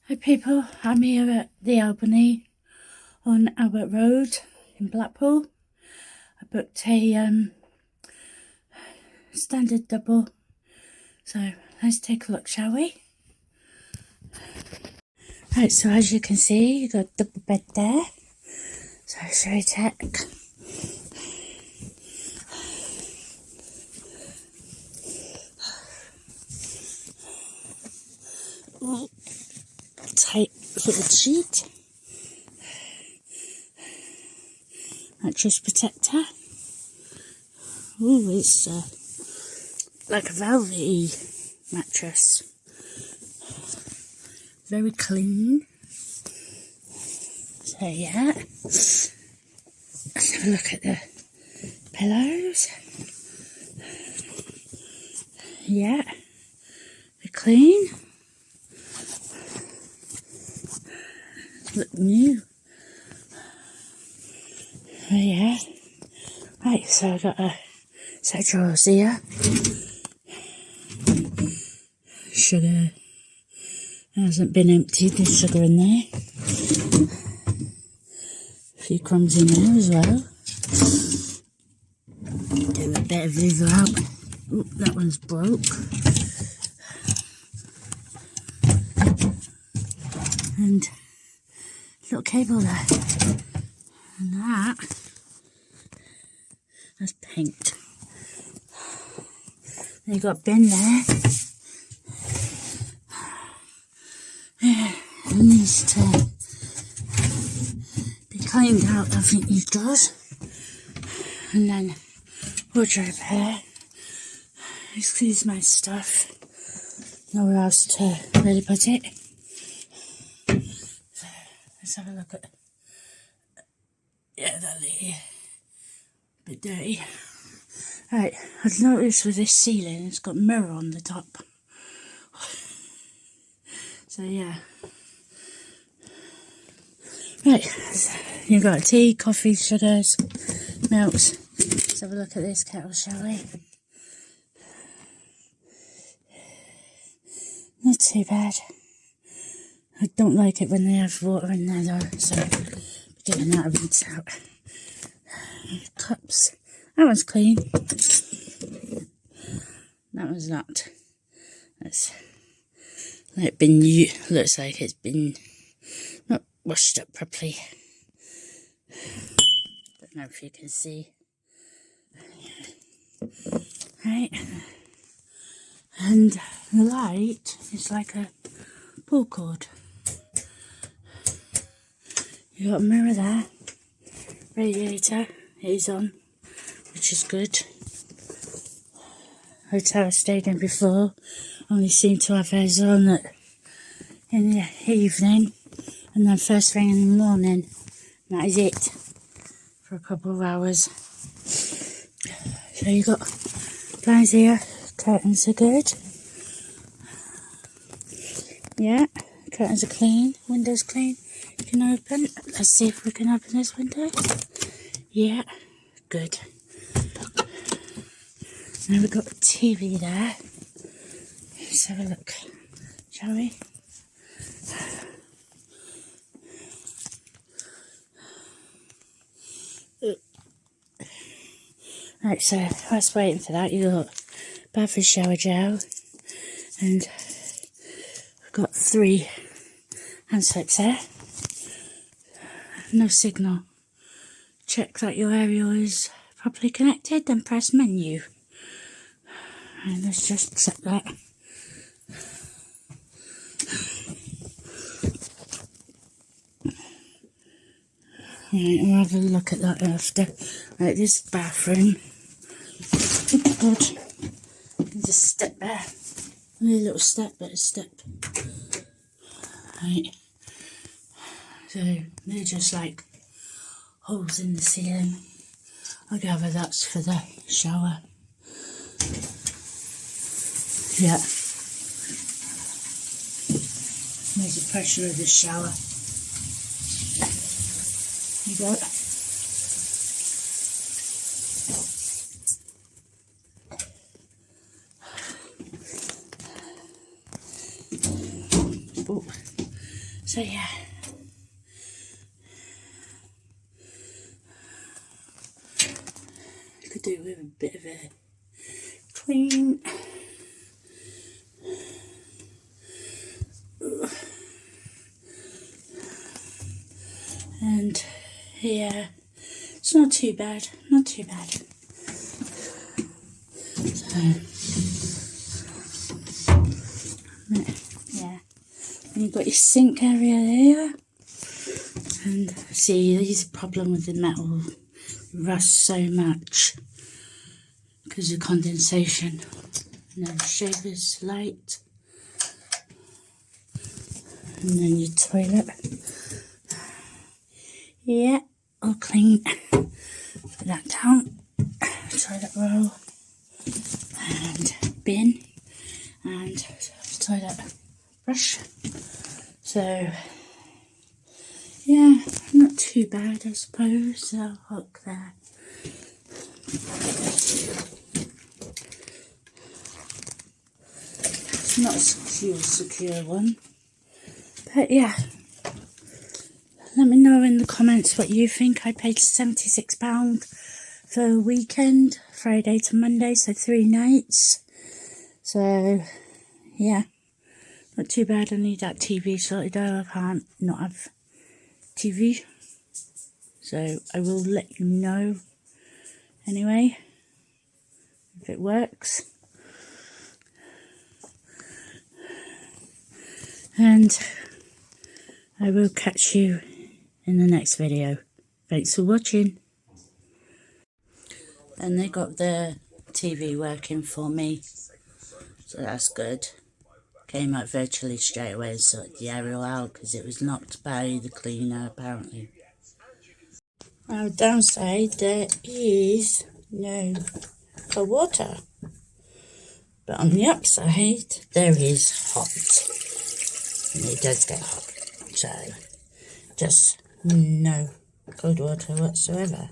Hi people, I'm here at the Albany on Albert Road in Blackpool. I booked a standard double, so let's take a look, shall we? Right, so as you can see, you've got a double bed there, so shall we take tight fitted sheet, mattress protector. Ooh, it's like a velvety mattress, very clean. So yeah, let's have a look at the pillows. Yeah, they're clean, look new. Oh yeah. Right, so I've got a set of drawers here. Sugar hasn't been emptied, there's sugar in there. A few crumbs in there as well. Do a bit of hoover out. Oop, that one's broke. And little cable there. And that's paint. Then you've got a bin there. It needs to be cleaned out, I think, these drawers. And then wardrobe here. Excuse my stuff. Nowhere else to really put it. So let's have a look at. Yeah, that'll be a bit dirty. Right, I've noticed with this ceiling, it's got a mirror on the top. So yeah. Right, so you've got tea, coffee, sugars, milks. Let's have a look at this kettle, shall we? Not too bad. I don't like it when they have water in there though, so I'm giving that a rinse out. Cups. That one's clean. That one's not. That's like looks like it's been not washed up properly. Don't know if you can see. Right. And the light is like a pull cord. You got a mirror there. Radiator is on, which is good. Hotel I stayed in before only seemed to have theirs on in the evening, and then first thing in the morning. And that is it for a couple of hours. So you got blinds here. Curtains are good. Yeah, curtains are clean. Windows clean. You can open. Let's see if we can open this window. Yeah, good. Now we've got a TV there. Let's have a look, shall we? Right, so whilst waiting for that, you got bath and shower gel, and we've got 3 hand soaps there. No signal. Check that your aerial is properly connected, then press menu. And let's just set that. Right, we'll have a look at that after. Right, this bathroom. Good. There's a step there. Only a little step, but a step. Right. So they're just like holes in the ceiling. I gather that's for the shower. Yeah. There's the pressure of the shower. You go. Oh, So yeah. Could do with a bit of a clean. And yeah, it's not too bad, not too bad. So yeah, and you've got your sink area there. And see, there's a problem with the metal rust so much because of condensation. And then shaver's light. And then your toilet. Yeah, all clean. Put that down. Toilet roll. And bin. And toilet brush. So, yeah, not too bad, I suppose. I'll hook there. It's not a secure one. But yeah, let me know in the comments what you think. I paid £76 for a weekend, Friday to Monday, so 3 nights. So, yeah, not too bad. I need that TV sorted out. I can't not have TV. So, I will let you know anyway if it works. And I will catch you in the next video. Thanks for watching. And they got the TV working for me, so that's good. Came out virtually straight away and sorted the aerial out because it was knocked by the cleaner apparently. Now downside, there is no cold water, but on the upside there is hot, and it does get hot. So, just no cold water whatsoever.